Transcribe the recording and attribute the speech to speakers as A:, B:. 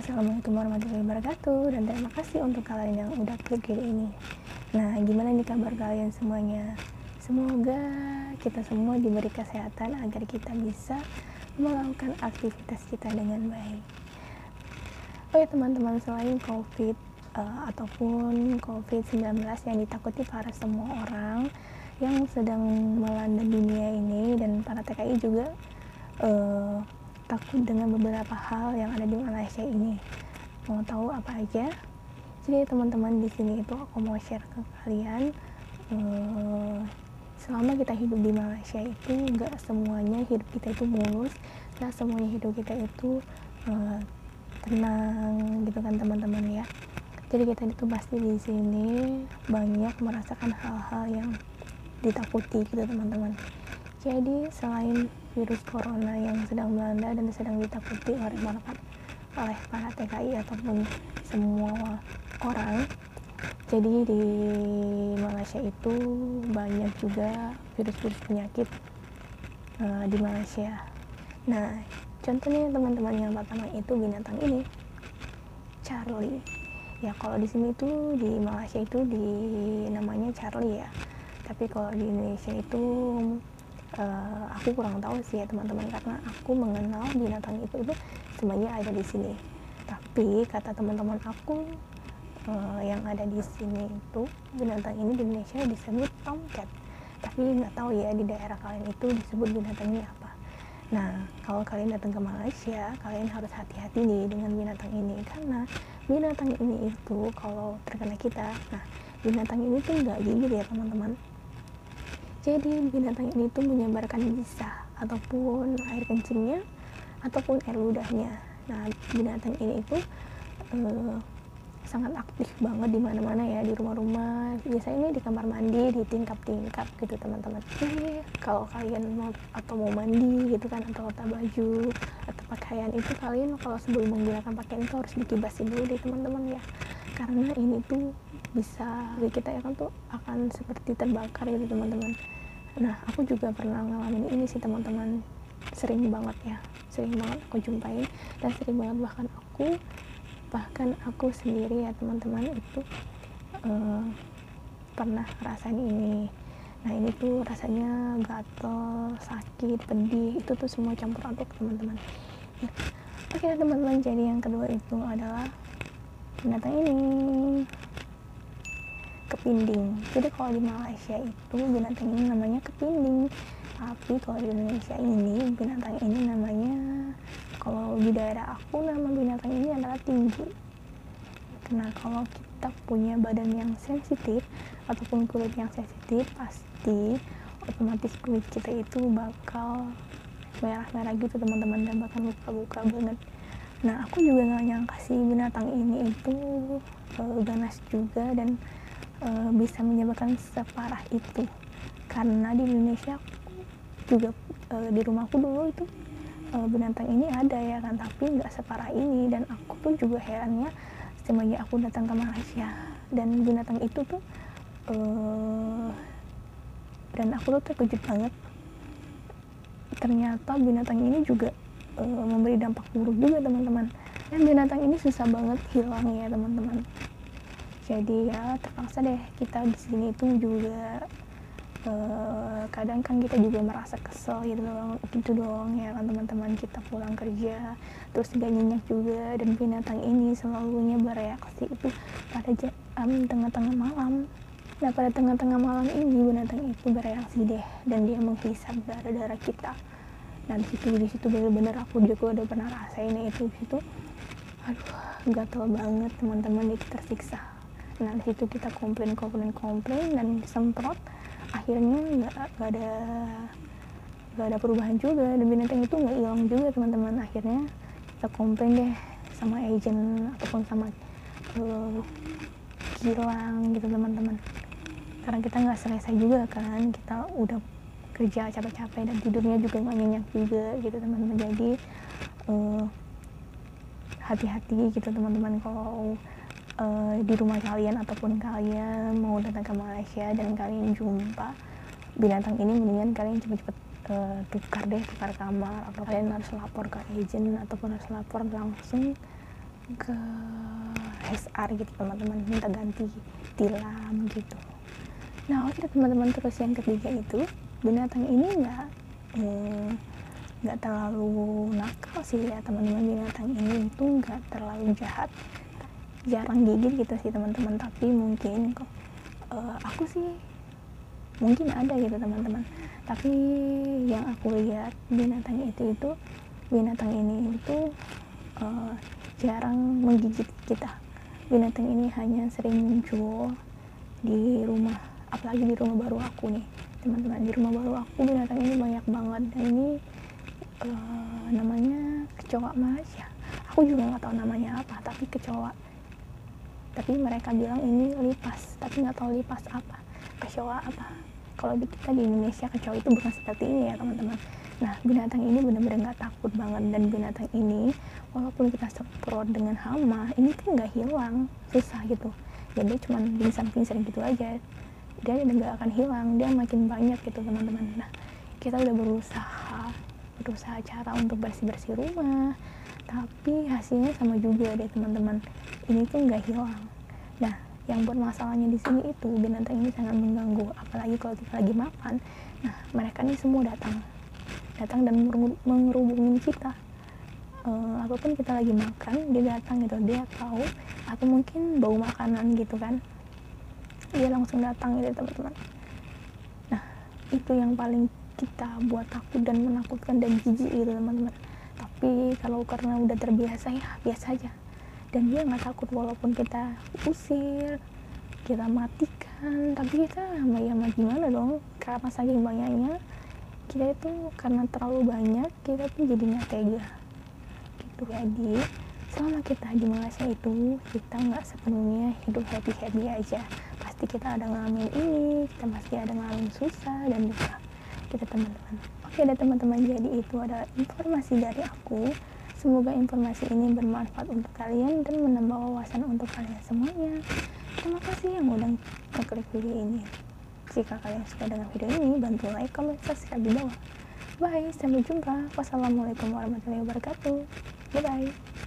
A: Assalamualaikum warahmatullahi wabarakatuh, dan terima kasih untuk kalian yang udah klik video ini. Nah, gimana nih kabar kalian semuanya? Semoga kita semua diberi kesehatan agar kita bisa melakukan aktivitas kita dengan baik. Oke teman-teman, selain COVID ataupun COVID-19 yang ditakuti para semua orang yang sedang melanda dunia ini, dan para TKI juga takut dengan beberapa hal yang ada di Malaysia ini. Mau tahu apa aja? Jadi teman-teman, di sini itu aku mau share ke kalian, selama kita hidup di Malaysia itu nggak semuanya hidup kita itu mulus, nggak semuanya hidup kita itu tenang gitu kan teman-teman ya. Jadi kita itu pasti di sini banyak merasakan hal-hal yang ditakuti gitu teman-teman. Jadi selain virus corona yang sedang melanda dan sedang ditakuti oleh para TKI ataupun semua orang, jadi di Malaysia itu banyak juga virus-virus penyakit di Malaysia. Nah, contohnya teman-teman, yang pertama itu binatang ini, Charlie. Ya kalau di sini itu di Malaysia itu namanya Charlie ya. Tapi kalau di Indonesia itu aku kurang tahu sih ya teman-teman, karena aku mengenal binatang itu sebenarnya ada di sini. Tapi kata teman-teman aku yang ada di sini itu binatang ini di Indonesia disebut tomcat. Tapi nggak tahu ya di daerah kalian itu disebut binatangnya apa. Nah, kalau kalian datang ke Malaysia, kalian harus hati-hati nih dengan binatang ini, karena binatang ini itu kalau terkena kita, nah binatang ini tuh nggak gigit ya teman-teman. Jadi binatang ini tuh menyebarkan bisa ataupun air kencingnya ataupun air ludahnya. Nah, binatang ini itu sangat aktif banget di mana-mana ya, di rumah-rumah, biasanya di kamar mandi, di tingkap-tingkap gitu teman-teman. Jadi kalau kalian mau mandi gitu kan, atau letak baju atau pakaian itu, kalian kalau sebelum menggunakan pakaian itu harus dikibasin dulu deh teman-teman ya, karena ini tuh bisa kita ya kan tuh akan seperti terbakar gitu teman-teman. Nah, aku juga pernah ngalamin ini sih teman-teman, sering banget aku jumpain, dan sering banget bahkan aku sendiri ya teman-teman itu pernah rasain ini. Nah, ini tuh rasanya gatel, sakit, pedih, itu tuh semua campur aduk teman-teman ya. Oke teman-teman, jadi yang kedua itu adalah binatang ini, kepinding. Jadi kalau di Malaysia itu binatang ini namanya kepinding, tapi kalau di Indonesia ini binatang ini namanya, kalau di daerah aku nama binatang ini adalah tinggi. Nah, kalau kita punya badan yang sensitif ataupun kulit yang sensitif, pasti otomatis kulit kita itu bakal merah-merah gitu teman-teman, dan bakal luka-luka banget. Nah, aku juga nggak nyangka sih binatang ini itu ganas juga dan bisa menyebabkan separah itu, karena di Indonesia juga di rumahku dulu itu binatang ini ada ya kan, tapi nggak separah ini. Dan aku tuh juga herannya semenjak aku datang ke Malaysia, dan binatang itu tuh dan aku tuh terkejut banget, ternyata binatang ini juga memberi dampak buruk juga teman-teman. Dan binatang ini susah banget hilang ya teman-teman. Jadi ya terpaksa deh kita di sini itu juga kadang kan kita juga merasa kesel gitu doang ya kan teman-teman. Kita pulang kerja terus gak nyenyak juga, dan binatang ini selalunya bereaksi itu pada tengah-tengah malam. Nah, pada tengah-tengah malam ini binatang itu bereaksi deh, dan dia menghisap darah-darah kita. Nah, di situ bener-bener aku juga udah pernah rasain itu. Di situ aduh, gatel banget teman-teman, itu tersiksa. Nah, di situ kita komplain dan disemprot, akhirnya nggak ada perubahan juga, dan binatang itu nggak hilang juga teman-teman. Akhirnya kita komplain deh sama agent ataupun sama kilang gitu teman-teman, karena kita nggak selesai juga kan, kita udah kerja capek-capek dan tidurnya juga nggak nyenyak juga gitu teman-teman. Jadi hati-hati gitu teman-teman, kalau di rumah kalian ataupun kalian mau datang ke Malaysia dan kalian jumpa binatang ini, mendingan kalian cepet-cepet tukar kamar, atau kalian harus lapor ke agent ataupun harus lapor langsung ke HR gitu teman-teman, minta ganti tilam gitu. Nah oke teman-teman, terus yang ketiga itu binatang ini nggak terlalu nakal sih ya teman-teman. Binatang ini itu nggak terlalu jahat, jarang gigit gitu sih teman-teman, tapi mungkin kok aku sih mungkin ada gitu teman-teman, tapi yang aku lihat binatang ini itu jarang menggigit kita. Binatang ini hanya sering muncul di rumah, apalagi di rumah baru aku nih teman-teman. Di rumah baru aku binatang ini banyak banget, dan ini namanya kecoa Malaysia. Aku juga nggak tahu namanya apa, tapi kecoa. Tapi mereka bilang ini lipas, tapi nggak tahu lipas apa, kecoa apa. Kalau di kita di Indonesia kecoa itu bukan seperti ini ya teman-teman. Nah binatang ini benar-benar nggak takut banget, dan binatang ini walaupun kita semprot dengan hama ini tuh nggak hilang, susah gitu. Jadi cuma pingsan-pingsan gitu aja, dia nggak akan hilang, dia makin banyak gitu teman-teman. Nah kita udah berusaha cara untuk bersih-bersih rumah, tapi hasilnya sama juga deh teman-teman, ini tuh nggak hilang. Nah yang buat masalahnya di sini itu binatang ini sangat mengganggu, apalagi kalau kita lagi makan. Nah mereka nih semua datang dan mengerubungin kita. Apapun kita lagi makan dia datang gitu, dia tahu atau mungkin bau makanan gitu kan, dia langsung datang gitu teman-teman. Nah itu yang paling kita buat takut dan menakutkan dan jijik gitu teman-teman. Tapi kalau karena udah terbiasa ya biasa aja, dan dia nggak takut walaupun kita usir, kita matikan, tapi kita ya gimana dong, karena saking banyaknya kita itu, karena terlalu banyak kita tuh jadi nggak tega gitu. Jadi selama kita di Malaysia itu kita nggak sepenuhnya hidup happy aja, pasti kita ada ngalamin ini, kita pasti ada ngalamin susah dan duka kita teman-teman. Oke deh teman-teman, jadi itu adalah informasi dari aku. Semoga informasi ini bermanfaat untuk kalian dan menambah wawasan untuk kalian semuanya. Terima kasih yang udah ngeklik video ini. Jika kalian suka dengan video ini, bantu like, comment, subscribe di bawah. Bye, sampai jumpa. Wassalamualaikum warahmatullahi wabarakatuh. Bye bye.